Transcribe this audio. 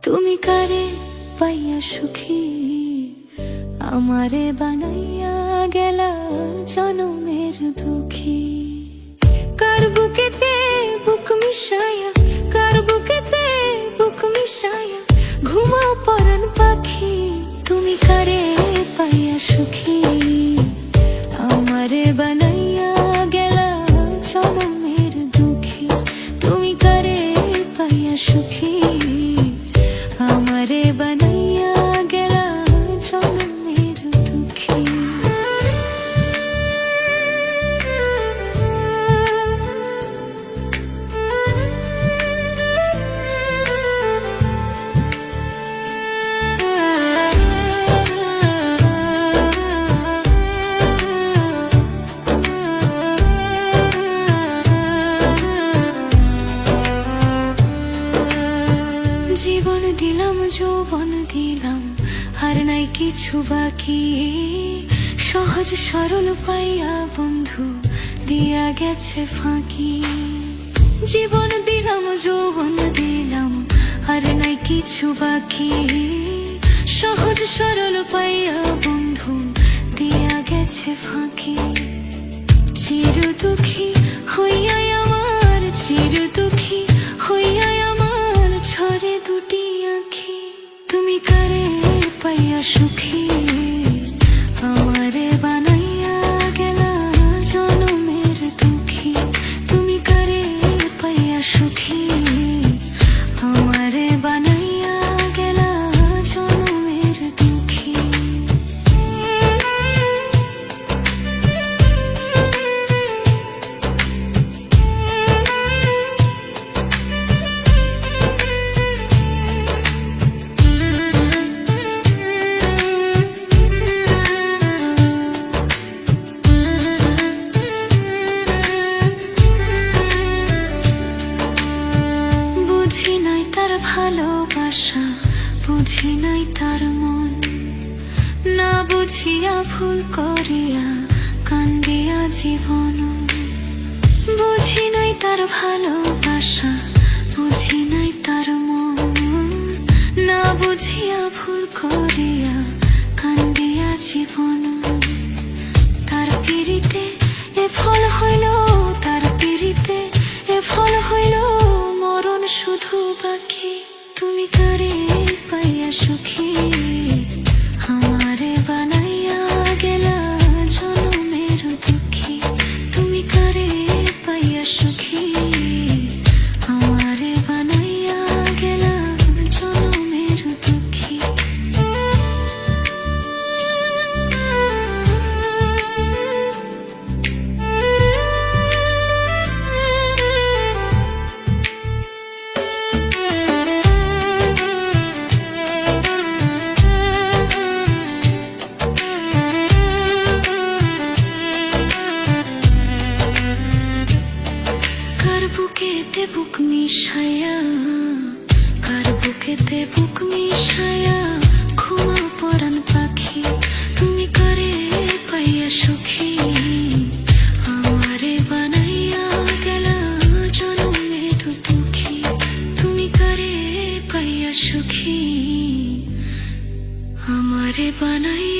তুমি কারে পাইয়া সুখী আমারে বানাইয়া গেলা জনমের দুঃখী। কার বুকেতে বুক মিশাইয়া, কার বুকেতে বুক মিশাইয়া ঘুমাও পরাণ পাখি। তুমি কারে পাইয়া সুখী আমারে বানাইয়া গেলা জনমের দুঃখী। তুমি কারে পাইয়া সুখী আমারে বানাইয়া গেলা জনমের দুঃখী। জীবন দিলাম যৌবন দিলাম আর নাই কিছু বাকি। সহজ সরল পাইয়া বন্ধু দিয়া গেছে ফাঁকি। জীবন দিলাম যৌবন দিলাম আর নাই কিছু বাকি। সহজ সরল পাইয়া বন্ধু দিয়া গেছে ফাঁকি। চির দুঃখী হইয়া আমার, চির দুঃখী হইয়া আমার ঝরে দুটি আঁখি। তুমি কারে পাইয়া সুখী আমারে বানাইয়া গেলা জনমের দুঃখী। তুমি কারে পাইয়া সুখী আমারে বানাইয়া গেলা জনমের দুঃখী। বুঝি নাই তার ভালোবাসা, বুঝি নাই তার মন, না বুঝিয়া ভুল করিয়া কান্দিয়া জীবন। বুঝি নাই তার ভালোবাসা, বুঝি নাই তার মন, না বুঝিয়া ভুল করিয়া কান্দিয়া জীবন। তার পিড়িতে এ ফল হইল, তার পিড়িতে এ ফল হইল মরণ শুধু বাকি। তুমি কারে পাইয়া সুখী আমারে বানাইয়া গেলা জনমের দুঃখী। তুমি কারে পাইয়া সুখী আমারে বানাইয়া গেলা জনমের দুঃখী। কার বুকেতে বুক মিশাইয়া, কার বুকেতে বুক মিশাইয়া ঘুমা পরাণ পাখি। তুমি কারে পাইয়া সুখী আমারে বানাইয়া গেলা জনমের দুঃখী। তুমি কারে পাইয়া সুখী আমারে বানাইয়া